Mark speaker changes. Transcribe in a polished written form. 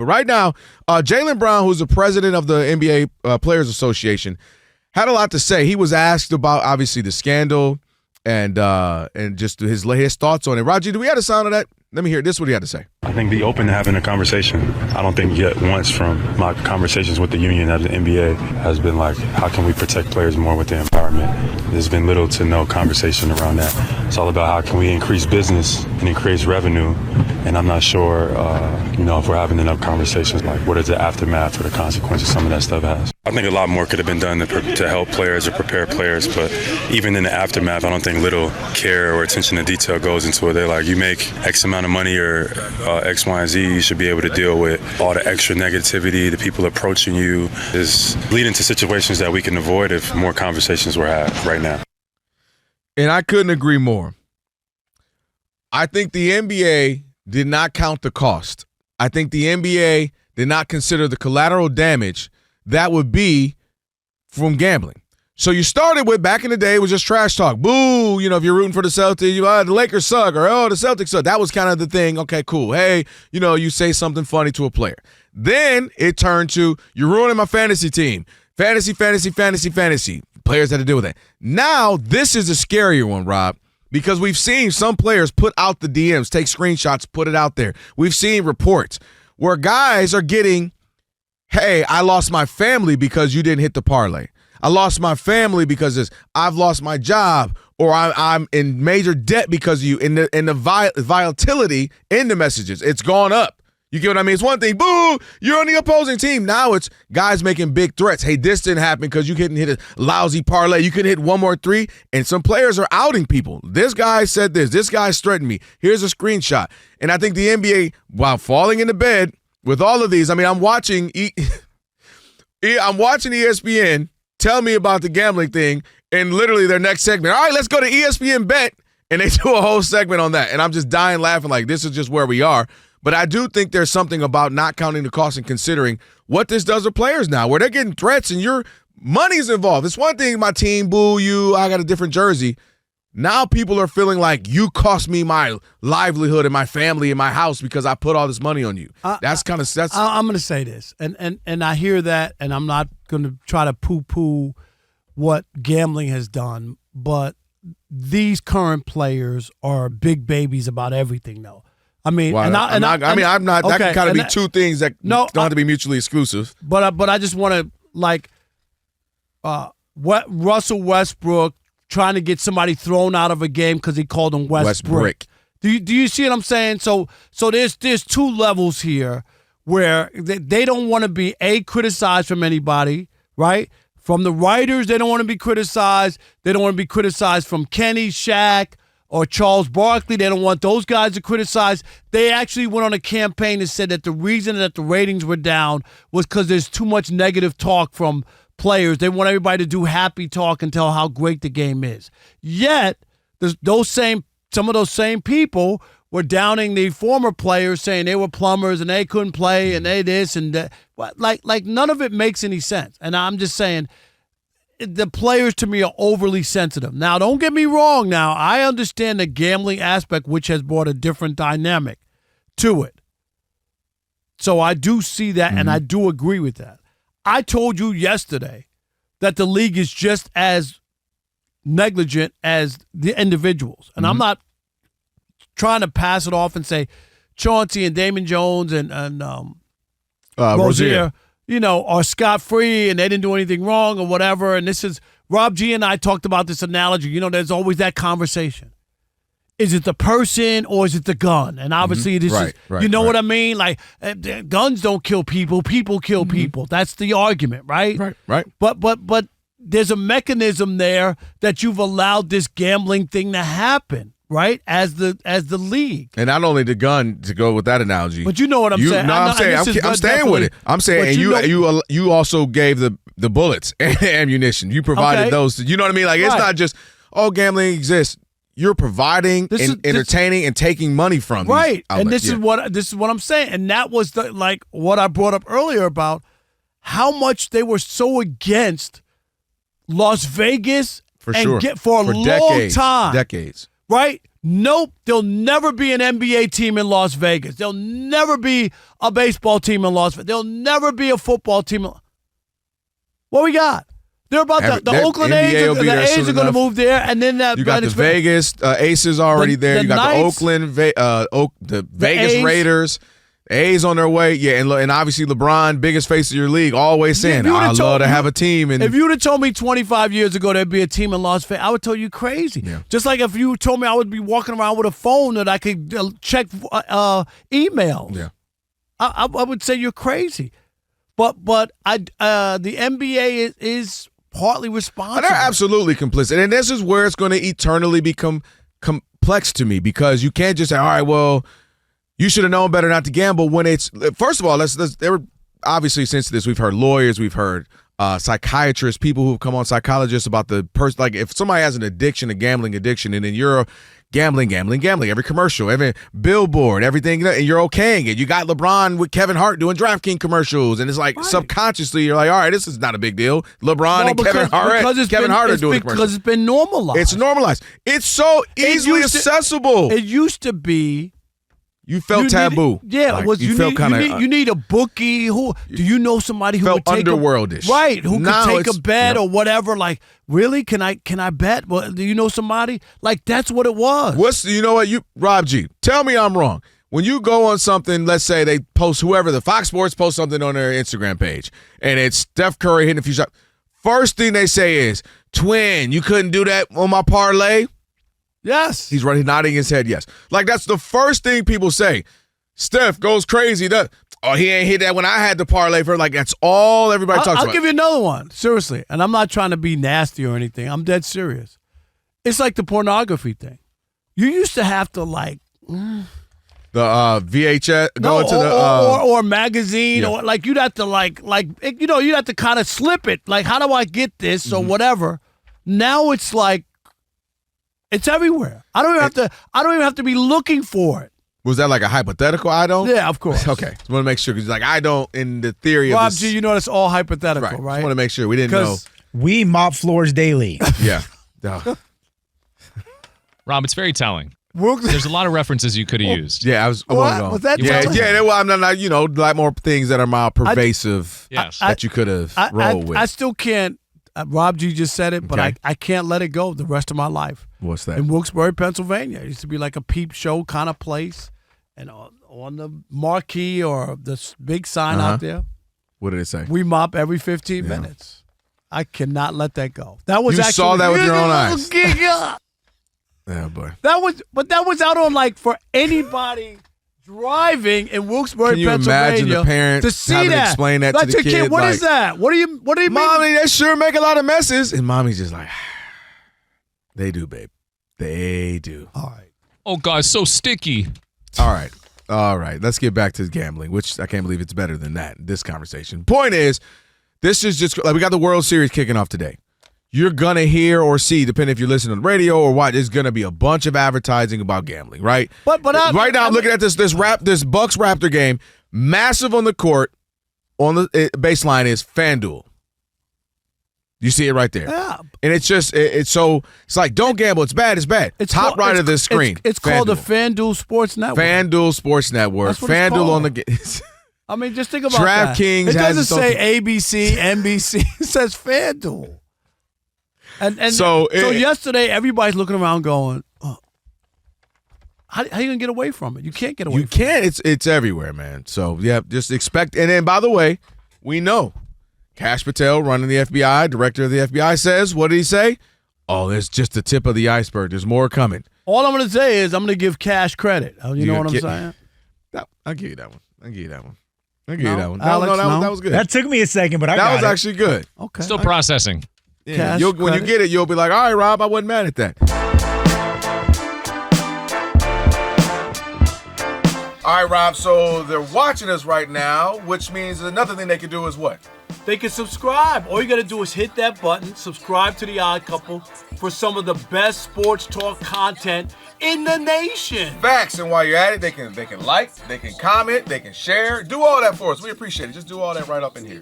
Speaker 1: But right now, Jaylen Brown, who's the president of the NBA Players Association, had a lot to say. He was asked about, obviously, the scandal and just his thoughts on it. Raji, do we have the sound of that? Let me hear this. What he had to say.
Speaker 2: I think be open to having a conversation. I don't think yet once from my conversations with the union of the NBA has been like, how can we protect players more with the environment? There's been little to no conversation around that. It's all about how can we increase business and increase revenue. And I'm not sure, if we're having enough conversations, like what is the aftermath or the consequences some of that stuff has. I think a lot more could have been done to help players or prepare players, but even in the aftermath, I don't think little care or attention to detail goes into it. They're like, you make X amount of money or X, Y, and Z, you should be able to deal with all the extra negativity, the people approaching you, is leading to situations that we can avoid if more conversations were had right now.
Speaker 1: And I couldn't agree more. I think the NBA did not count the cost. I think the NBA did not consider the collateral damage that would be from gambling. So you started with, back in the day, it was just trash talk. Boo, if you're rooting for the Celtics, the Lakers suck, or the Celtics suck. That was kind of the thing. Okay, cool. Hey, you say something funny to a player. Then it turned to, you're ruining my fantasy team. Fantasy. Players had to deal with that. Now, this is a scarier one, Rob, because we've seen some players put out the DMs, take screenshots, put it out there. We've seen reports where guys are getting, hey, I lost my family because you didn't hit the parlay. I lost my family because I've lost my job, or I'm in major debt because of you. And the volatility in the messages, it's gone up. You get what I mean? It's one thing, boo, you're on the opposing team. Now it's guys making big threats. Hey, this didn't happen because you couldn't hit a lousy parlay. You couldn't hit one more three. And some players are outing people. This guy said this. This guy threatened me. Here's a screenshot. And I think the NBA, while falling into bed with all of these, I'm watching ESPN tell me about the gambling thing, and literally their next segment, all right, let's go to ESPN Bet, and they do a whole segment on that. And I'm just dying laughing like this is just where we are. But I do think there's something about not counting the cost and considering what this does to players now, where they're getting threats and your money's involved. It's one thing, my team, boo you, I got a different jersey. Now people are feeling like you cost me my livelihood and my family and my house because I put all this money on you. I'm going
Speaker 3: to say this, and I hear that, and I'm not going to try to poo-poo what gambling has done, but these current players are big babies about everything, though. I'm not. That can kind of be two things that don't have to be mutually exclusive. But I just want to Russell Westbrook trying to get somebody thrown out of a game because he called him Westbrook. Do you see what I'm saying? So there's two levels here where they don't want to be criticized from anybody, right? From the writers, they don't want to be criticized. They don't want to be criticized from Kenny, Shaq, or Charles Barkley. They don't want those guys to criticize. They actually went on a campaign that said that the reason that the ratings were down was because there's too much negative talk from players. They want everybody to do happy talk and tell how great the game is. Yet, some of those same people were downing the former players, saying they were plumbers and they couldn't play and they this and that. Like none of it makes any sense. And I'm just saying, the players to me are overly sensitive. Now, don't get me wrong. Now, I understand the gambling aspect, which has brought a different dynamic to it. So I do see that, and I do agree with that. I told you yesterday that the league is just as negligent as the individuals. And I'm not trying to pass it off and say Chauncey and Damon Jones and Rozier, are scot-free and they didn't do anything wrong or whatever. And this is, Rob G and I talked about this analogy. There's always that conversation. Is it the person or is it the gun? And obviously what I mean? Like, guns don't kill people. People kill people. That's the argument, right?
Speaker 1: Right.
Speaker 3: But there's a mechanism there that you've allowed this gambling thing to happen, right? As the league.
Speaker 1: And not only the gun, to go with that analogy.
Speaker 3: But you know what I'm saying.
Speaker 1: No, I'm staying with it. I'm saying, and you also gave the bullets and ammunition. You provided those. You know what I mean? Like, it's not just, gambling exists. You're providing and entertaining and taking money from these outlets.
Speaker 3: And this is what I'm saying. And that was what I brought up earlier about how much they were so against Las Vegas
Speaker 1: for a long
Speaker 3: time.
Speaker 1: Decades.
Speaker 3: Right? Nope, there'll never be an NBA team in Las Vegas. There'll never be a baseball team in Las Vegas. There'll never be a football team. What we got? They're about the Oakland
Speaker 1: NBA
Speaker 3: A's.
Speaker 1: will be
Speaker 3: The
Speaker 1: there
Speaker 3: A's
Speaker 1: soon
Speaker 3: are going to
Speaker 1: enough.
Speaker 3: move there, and then
Speaker 1: You got the Vegas Aces already there. You got
Speaker 3: Knights,
Speaker 1: the Oakland, the Vegas
Speaker 3: A's.
Speaker 1: Raiders. A's on their way. Yeah, and obviously LeBron, biggest face of your league, always saying, I'd love to have a team. And
Speaker 3: if you would have told me 25 years ago there'd be a team in Las Vegas, I would tell you crazy.
Speaker 1: Yeah.
Speaker 3: Just like if you told me I would be walking around with a phone that I could check emails.
Speaker 1: Yeah.
Speaker 3: I would say you're crazy. But the NBA is partly responsible.
Speaker 1: They're absolutely complicit. And this is where it's going to eternally become complex to me, because you can't just say, all right, well, you should have known better not to gamble when it's – first of all, there were obviously since this we've heard lawyers, we've heard psychiatrists, people who've come on, psychologists about the person. Like if somebody has an addiction, a gambling addiction, and then you're gambling, every commercial, every billboard, everything, and you're okaying it. You got LeBron with Kevin Hart doing DraftKings commercials, and it's like subconsciously you're like, all right, this is not a big deal. LeBron and Kevin Hart are doing the commercials.
Speaker 3: Because it's been normalized.
Speaker 1: It's normalized. It's so easily accessible.
Speaker 3: It used to be.
Speaker 1: You felt taboo.
Speaker 3: You need a bookie. Who do you know somebody who
Speaker 1: felt
Speaker 3: would take
Speaker 1: underworldish,
Speaker 3: who could take a bet or whatever? Like, really? Can I bet? Well, do you know somebody? Like, that's what it was.
Speaker 1: You know what, Rob G, tell me I'm wrong. When you go on something, let's say they post the Fox Sports post something on their Instagram page, and it's Steph Curry hitting a few shots. First thing they say is, "Twin, you couldn't do that on my parlay."
Speaker 3: Yes.
Speaker 1: He's nodding his head, yes. Like, that's the first thing people say. Steph goes crazy. He ain't hit that when I had the parlay for. Like, that's all everybody talks about.
Speaker 3: I'll give you another one, seriously. And I'm not trying to be nasty or anything. I'm dead serious. It's like the pornography thing. You used to have to, like...
Speaker 1: the VHS, go into
Speaker 3: or magazine, or like you'd have to you'd have to kind of slip it. Like, how do I get this or whatever? Now it's like, it's everywhere. I don't even have to be looking for it.
Speaker 1: Was that like a hypothetical? I don't?
Speaker 3: Yeah, of course.
Speaker 1: Okay. Just want to make sure, because like I don't, in the theory
Speaker 3: Rob
Speaker 1: of this.
Speaker 3: G, you know that's all hypothetical, right?
Speaker 1: Just want to make sure we didn't know.
Speaker 4: We mop floors daily.
Speaker 1: Yeah.
Speaker 5: Rob, it's very telling. There's a lot of references you could have used.
Speaker 1: Yeah, I was going.
Speaker 3: Was that
Speaker 1: I'm not, a lot more things that are more pervasive that you could have rolled with.
Speaker 3: I still can't. Rob G just said it, but I can't let it go the rest of my life.
Speaker 1: What's that?
Speaker 3: In Wilkes-Barre, Pennsylvania. It used to be like a peep show kind of place. And on the marquee or the big sign out there.
Speaker 1: What did it say?
Speaker 3: We mop every 15 minutes. I cannot let that go. That was
Speaker 1: you
Speaker 3: actually,
Speaker 1: saw that with your own eyes. Yeah, boy.
Speaker 3: That was out on, like, for anybody driving in Wilkes-Barre,
Speaker 1: Can you
Speaker 3: Pennsylvania,
Speaker 1: imagine the parent
Speaker 3: to see
Speaker 1: having
Speaker 3: that?
Speaker 1: to explain that
Speaker 3: like,
Speaker 1: to the kid?
Speaker 3: What is that? What do you mean?
Speaker 1: Mommy, they sure make a lot of messes. And mommy's just like, they do, babe. They do.
Speaker 3: All right.
Speaker 5: Oh, God, so sticky.
Speaker 1: All right. Let's get back to gambling, which I can't believe it's better than that, this conversation. Point is, this is just, like, we got the World Series kicking off today. You're going to hear or see, depending if you're listening on the radio or what, there's going to be a bunch of advertising about gambling, right?
Speaker 3: But
Speaker 1: right now, I'm looking at this Bucks-Raptor game, massive on the court, on the baseline is FanDuel. You see it right there.
Speaker 3: Yeah.
Speaker 1: And it's just, it's like, don't gamble. It's bad. It's bad.
Speaker 3: It's
Speaker 1: top right of this screen.
Speaker 3: It's called the FanDuel Sports Network.
Speaker 1: FanDuel Sports Network. FanDuel on the
Speaker 3: I mean, just think about
Speaker 1: DraftKings
Speaker 3: that. It doesn't say ABC, NBC. It says FanDuel. And so yesterday, everybody's looking around going, oh, how are you going to get away from it? You can't get away from it.
Speaker 1: You can't. It's everywhere, man. So, yeah, just expect. And then, by the way, we know Kash Patel, running the FBI, director of the FBI, says, what did he say? Oh, there's just the tip of the iceberg. There's more coming.
Speaker 3: All I'm going to say is I'm going to give Kash credit. You know what I'm saying?
Speaker 1: I'll give you that one.
Speaker 3: Alex,
Speaker 1: that was good.
Speaker 4: That took me a second, but
Speaker 1: that was actually good.
Speaker 3: Okay.
Speaker 5: Still processing.
Speaker 1: Yeah. When you get it, you'll be like, all right, Rob, I wasn't mad at that. All right, Rob, so they're watching us right now, which means another thing they can do is what?
Speaker 3: They can subscribe. All you got to do is hit that button, subscribe to The Odd Couple for some of the best sports talk content in the nation.
Speaker 1: Facts, and while you're at it, they can like, they can comment, they can share. Do all that for us. We appreciate it. Just do all that right up in here.